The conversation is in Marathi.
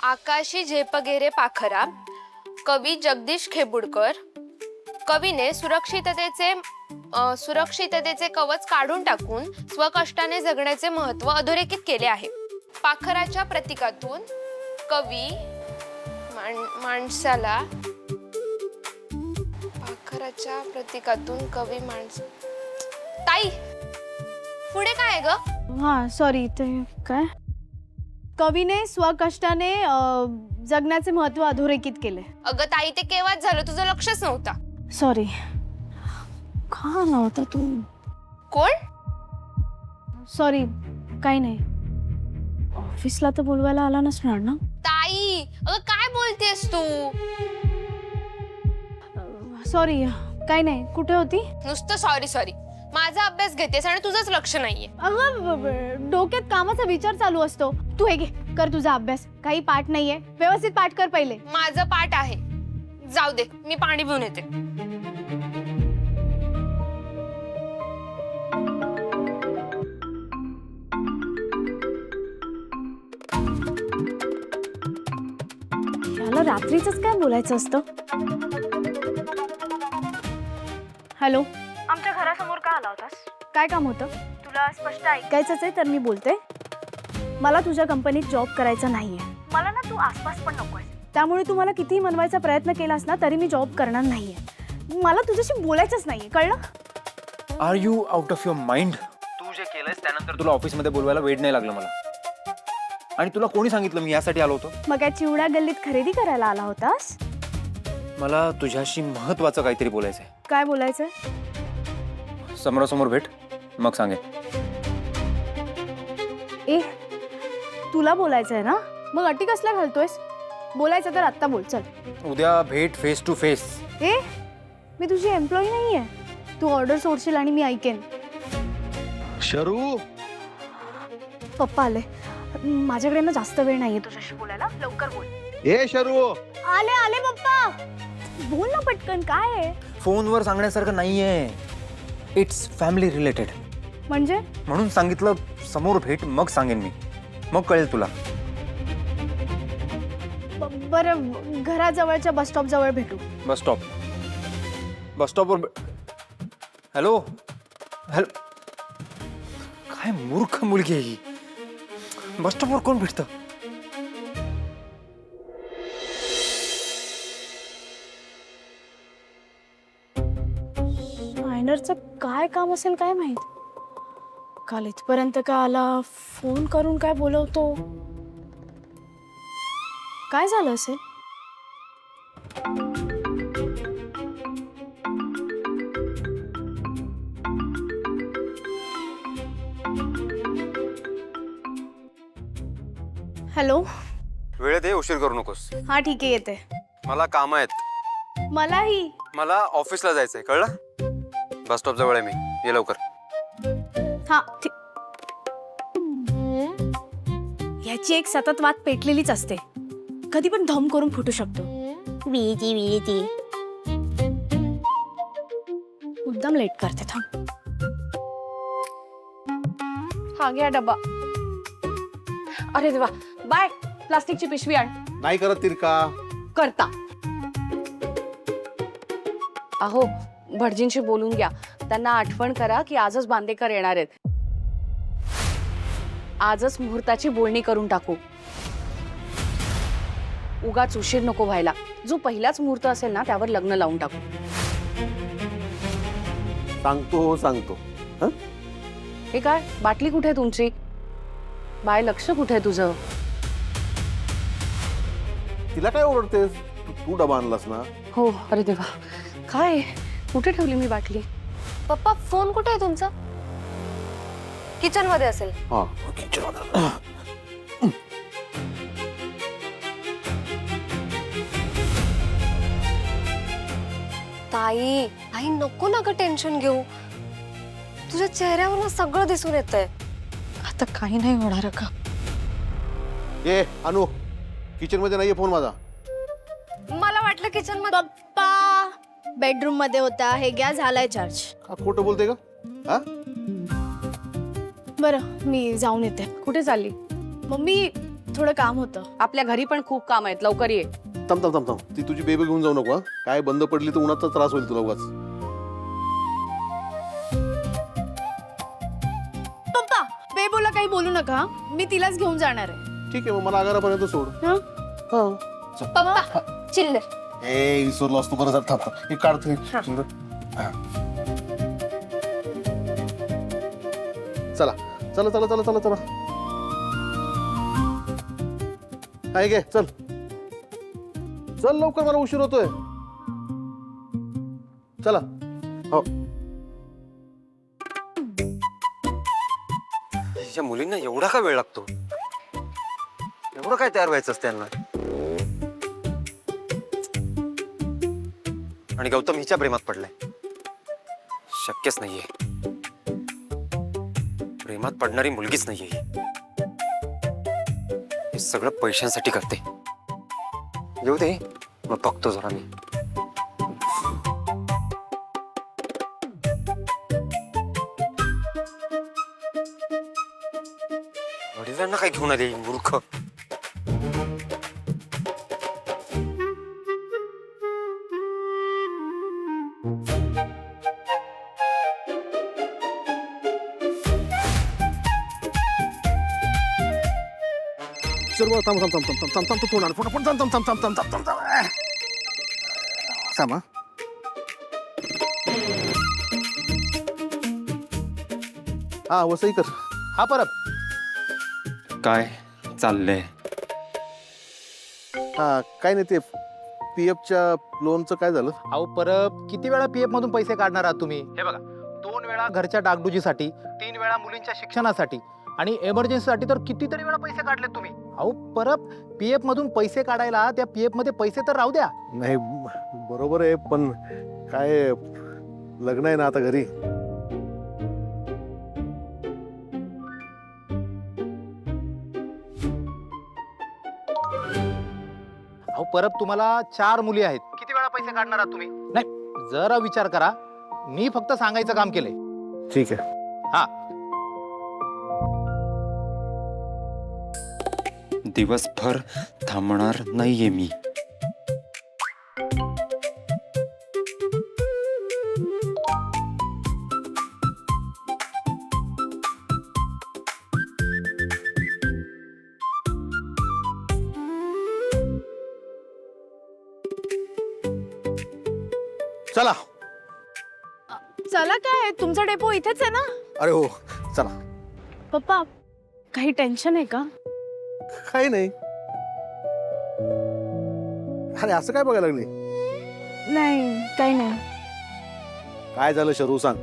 आकाशी झेपगेरे पाखरा, कवी जगदीश खेबुडकर. कवीने सुरक्षिततेचे कवच काढून टाकून स्वकष्टाने जगण्याचे महत्त्व अधोरेखित केले आहे. पाखराच्या प्रतीकातून कवी माणसाला पाखराच्या प्रतीकातून कवी माणस. ताई पुढे काय आहे ग? हां सॉरी, ते काय कवीने स्वकष्टाने जगण्याचे महत्त्व अधोरेखित केले. अगं ताई, ते केव्हाच झालं, तुझं लक्षच नव्हता. सॉरी. का नव्हता तू? कोण? सॉरी, काही नाही. ऑफिसला तर बोलवायला आला नसणार ना? ताई अगं काय बोलतेस तू? सॉरी, काही नाही. कुठे होती? नुसतं सॉरी सॉरी. माझा अभ्यास घेतेस आणि तुझंच लक्ष नाहीये. अगं डोक्यात कामाचा विचार चालू असतो. तू हे घे, कर तुझा अभ्यास. काही पाठ नाहीये, व्यवस्थित पाठ कर पहिले. माझं पाठ आहे. जाऊ दे, मी पाणी पिऊन येते. याला रात्रीच काय बोलायचं असतं? हॅलो, आमच्या घरासमोर का आला होतास? काय काम होतं? तुला स्पष्ट ऐकायचंच आहे तर मी बोलते. मला तुझ्या कंपनीत जॉब करायचा नाहीये. मला ना तू आसपास पण नकोय. त्यामुळे तू मला कितीही मनवायचा प्रयत्न केलास ना तरी मी जॉब करणार नाहीये. मला तुझ्याशी बोलायचंच नाहीये, कळलं? Are you out of your mind? तू जे केलंयस त्यानंतर तुला ऑफिसमध्ये बोलवायला वेळ नाही लागलं मला. आणि तुला कोणी सांगितलं मी यासाठी आलो होतो? मग काय चिवडा गल्लीत खरेदी करायला आला होतास? मला तुझ्याशी महत्वाचं काहीतरी बोलायचंय. काय बोलायचंय? समोरासमोर भेट, मग सांगेन. ए, तुला बोलायचंय ना? मग अटी कसल्या घालतोयस? बोलायचं तर आत्ता बोल, चल. उद्या भेट फेस टू फेस. ए, मी तुझी एम्प्लॉई नाहीये. तू ऑर्डर सोडशील आणि मी ऐकेन. शरू, पप्पा आले. माझ्याकडे ना जास्त वेळ नाहीये तुझ्याशी बोलायला. लवकर बोल. ए शरू, आले आले पप्पा. बोल ना पटकन, काय आहे? फोनवर सांगण्यासारखं नाहीये. It's family related. म्हणजे? म्हणून सांगितलं समोर भेट, मग सांगेन मी. मग कळेल तुला. बरं, घराजवळच्या बस स्टॉप जवळ भेटू. बस स्टॉपवर. Hello hello. काय मूर्ख मुलगी आहे ही. बस स्टॉपवर कोण भेटतं? मायनरचं काय काम असेल काय माहित. काल इथपर्यंत का आला, फोन करून काय बोलवतो. काय झालं असेल? हॅलो. वेळेत ये, उशीर करू नकोस. हा ठीक आहे, येते. मला काम आहेत. मलाही. मला ऑफिसला जायचंय, कळलं? बस स्टॉप जवळ आहे मी. ये लवकर. हा ठीक. ह्याची एक सतत वाट पेटलेलीच असते. कधी पण धम करून फुटू शकतो. मुद्दाम लेट करते. थांब. हा घ्या डब्बा. अरे देवा, बाय. प्लास्टिकची पिशवी आण. नाही करत तिरका. करता. अहो, भटजींशी बोलून घ्या. त्यांना आठवण करा की आजच बांदेकर येणार आहेत. आजच मुहूर्ताची बोलणी करून टाकू. उगाच उशीर नको व्हायला. जो पहिलाच मुहूर्त असेल ना त्यावर लग्न लावून टाकू. सांगतो. हे काय, बाटली कुठे आहे तुमची? बाय, लक्ष कुठे आहे तुझं? तिला काय ओरडतेस? तू डबा आणलास ना? हो. अरे देवा, काय कुठे ठेवली मी बाटली? पप्पा, फोन कुठे आहे तुमचा? किचन मध्ये असेल. हा. ताई ताई, नको ना ग टेन्शन घेऊ. तुझ्या चेहऱ्यावर सगळं दिसून येतंय. आता काही नाही होणार का? ए अनु, किचन मध्ये नाहीये फोन माझा. मला वाटलं किचन मध्ये. पप्पा बेडरूम मध्ये होता. हे घ्या, झालाय चार्ज. हा खोटं बोलते का? हा? बरं, मी जाऊन येते. कुठे चालली? मम्मी थोडं काम होतं. आपल्या घरी पण खूप काम आहेत, लवकर ये. थांब ती तुझी बेबी घेऊन जाऊ नको हं? काय बंद पडली तर उन्हाचा त्रास होईल तुला उगाच. पप्पा बेबोला काही बोलू नका, मी तिलाच घेऊन जाणार आहे. ठीक आहे, मग मला आगारापर्यंत सोड. हं? हा. पप्पा चिल्लर. ए विसरलो असतो, बरं झालं. थांब हे काढतो. हा. चला चला चला चला चला चला. आहे गे, चल चल लवकर, मला उशीर होतोय. चला. हो. हिच्या मुलींना एवढा का वेळ लागतो? एवढं काय तयार व्हायचं असतं त्यांना? आणि गौतम हिच्या प्रेमात पडलाय. शक्यच नाहीये. प्रेमात पडणारी मुलगीच नाहीये ही. हे सगळं पैशांसाठी करते. येऊ दे, मग बघतो जरा मी. वडिलांना काय घेऊन आले मूर्ख? चल बरं, थांब थांब थांब थांब थांब थांब. तू फोन आला, फोन थांब थांब थांब थांब थांब थांब थांब थांब. थांब. हा वसई कर. हा परब. काय चाललंय? हा काय नाही, ते पीएफच्या लोनचं काय झालं? अहो परब, किती वेळा पीएफ मधून पैसे काढणार आहात तुम्ही? हे बघा, 2 वेळा घरच्या डागडुजीसाठी, 3 वेळा मुलींच्या शिक्षणासाठी आणि एमर्जन्सीसाठी तर कितीतरी वेळा पैसे काढले तुम्ही. अहो परब, पीएफ मधून पैसे काढायला त्या पीएफ मध्ये पैसे तर राहू द्या. नाही बरोबर आहे, पण काय लग्न आहे ना आता घरी. अहो परब, तुम्हाला 4 मुली आहेत, किती वेळा पैसे काढणार आहात तुम्ही? नाही, जरा विचार करा. मी फक्त सांगायचं काम केलंय. ठीक आहे. हा. दिवसभर थांबणार नाहीये मी. चला. चला काय, तुमचा डेपो इथेच आहे ना? अरे हो, चला. पप्पा काही टेन्शन आहे का? काही नाही. अरे असं काय बघायला लागली? नाही काही नाही. काय झालं शरू, सांग.